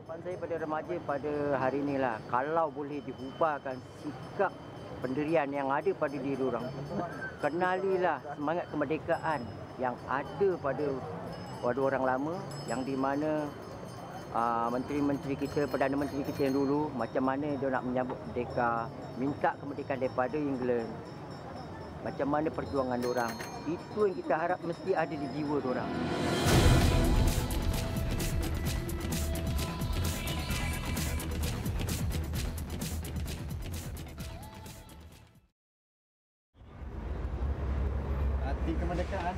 Harapan saya pada remaja pada hari inilah, kalau boleh diubahkan sikap pendirian yang ada pada diri orang. Kenalilah semangat kemerdekaan yang ada pada orang lama, yang di mana menteri-menteri kita, Perdana Menteri kita yang dulu, macam mana dia nak menyambut merdeka, minta kemerdekaan daripada England. Macam mana perjuangan diorang. Itu yang kita harap mesti ada di jiwa diorang. Hati kemerdekaan.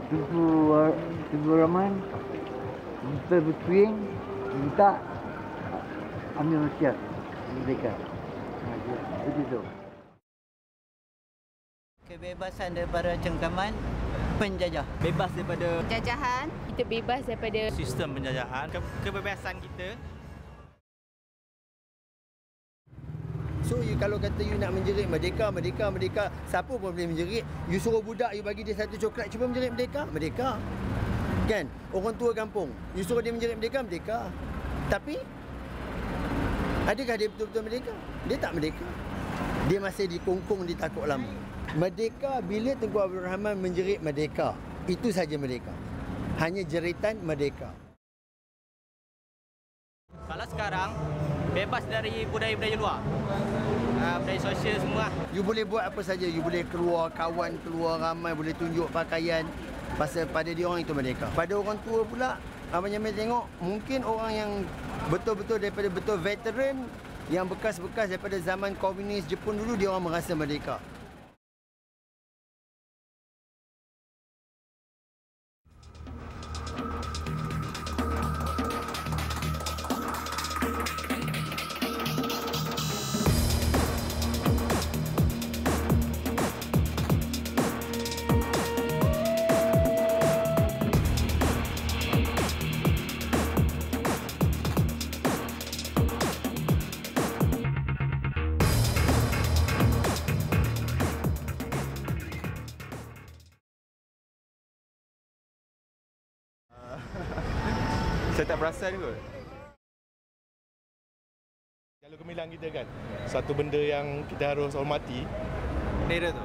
Saya pun Tubuh Rahman kita bertuing minta ambil Malaysia merdeka. Itu tu. Kebebasan daripada cengkaman penjajah. Bebas daripada penjajahan, kita bebas daripada sistem penjajahan, kebebasan kita. So kalau kata you nak menjerit merdeka, siapa pun boleh menjerit. You suruh budak, you bagi dia satu coklat, cuba menjerit merdeka. Kan? Orang tua kampung, you suruh dia menjerit merdeka. Tapi adakah dia betul-betul merdeka? Dia tak merdeka. Dia masih dikongkong di takuk lama. Merdeka bila Tengku Abdul Rahman menjerit merdeka. Itu saja merdeka. Hanya jeritan merdeka. Kalau sekarang bebas dari budaya-budaya luar, budaya sosial semua. You boleh buat apa saja. You boleh keluar kawan, keluar ramai, boleh tunjuk pakaian. Pasal pada dia orang itu merdeka. Pada orang tua pula, Abang Jamil tengok, mungkin orang yang betul-betul daripada betul veteran, yang bekas-bekas daripada zaman komunis Jepun dulu, dia orang merasa merdeka. Saya tak perasan kot. Jalur Gemilang kita kan, satu benda yang kita harus hormati. Bendera tu,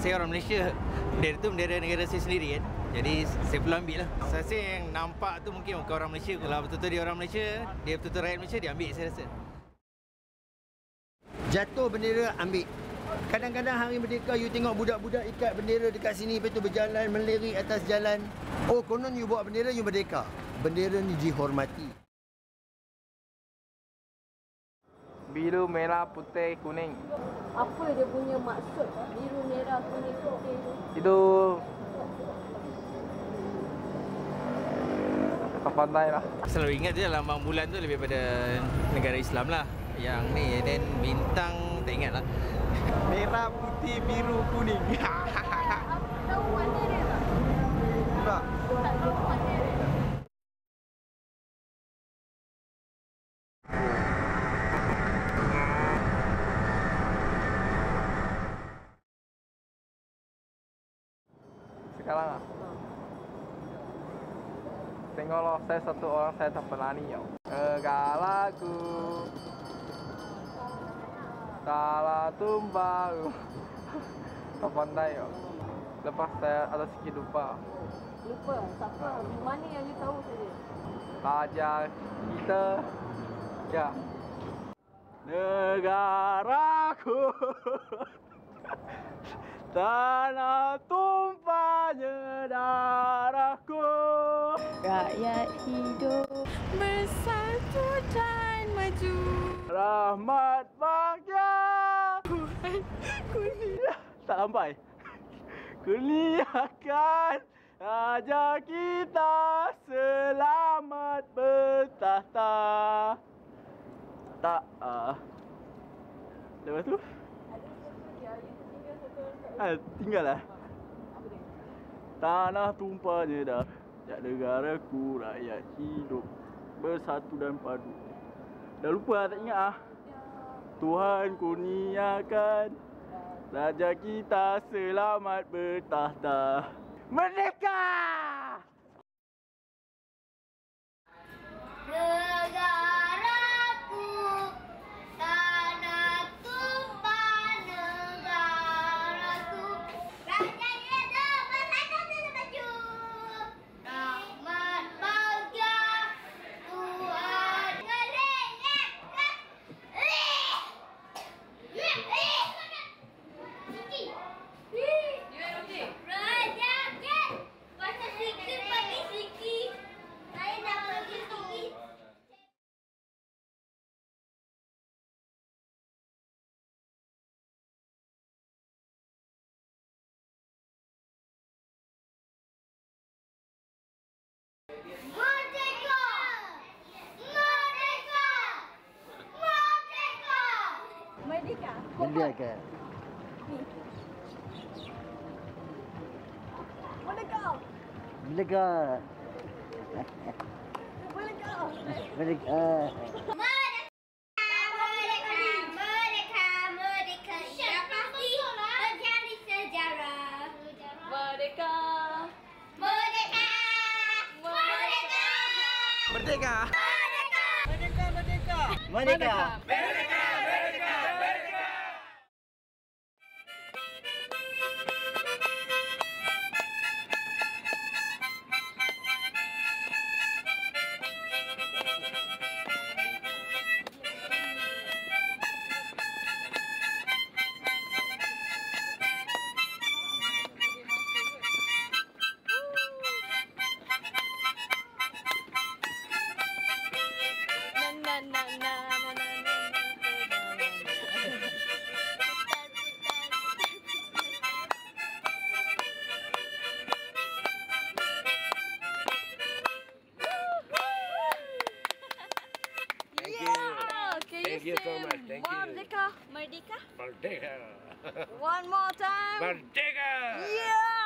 saya orang Malaysia, bendera tu bendera negara saya sendiri kan. Jadi saya perlu ambil lah. Saya rasa yang nampak tu mungkin bukan orang Malaysia. Kalau betul-betul dia orang Malaysia, dia betul-betul rakyat Malaysia, dia ambil saya rasa. Jatuh bendera, ambil. Kadang-kadang hari merdeka, you tengok budak-budak ikat bendera dekat sini, lepas tu berjalan, melirik atas jalan. Oh, konon you bawa bendera, you merdeka. Bendera ni dihormati. Biru, merah, putih, kuning. apa dia punya maksud biru, merah, kuning, putih tu? Itu tak pandai lah. Selalu ingat je lambang bulan tu lebih pada negara Islam lah. Yang ni, dan bintang tak ingat lah. Merah, putih, biru, kuning. Tahu warna dia tak? Tak. Tak tahu warna dia. Sekarang lah. Tengoklah, saya satu orang, saya tak berani tau. Negaraku telah tumbang. Tak pandai tau. Lepas saya ada sikit lupa. Lupa, siapa? Mana yang you tahu saja? Raja kita. Ya. Negaraku tanah tumpahnya darahku. Rakyat hidup bersatu dan maju. Rahmat bahagia kurnia. Tak sampai. Kurniakan raja kita selamat bertahta. Tak. Lepas tu? Tinggal lah. Tanah tumpahnya dah. Jak negaraku rakyat hidup bersatu dan padu. Dah lupa, tak ingat ah. Tuhan kurniakan raja kita selamat bertahta. Merdeka! Negaraku, tanah tumpah negaraku. Raja hidup bersatu tidak maju. Rahmat bahagia Tuhan ngelengekkan. Raja kan, pasal sikit bagi sikit. Saya nak pergi sikit. Merdeka! Merdeka! Merdeka! Merdeka. Merdeka. Merdeka. Merdeka. Merdeka. Merdeka. Merdeka, yang pasti menjadi sejarah. Merdeka. Merdeka! Merdeka! Merdeka! Merdeka. Thank you so much. Thank you. Merdeka. Merdeka. Merdeka! One more time. Merdeka! Yeah.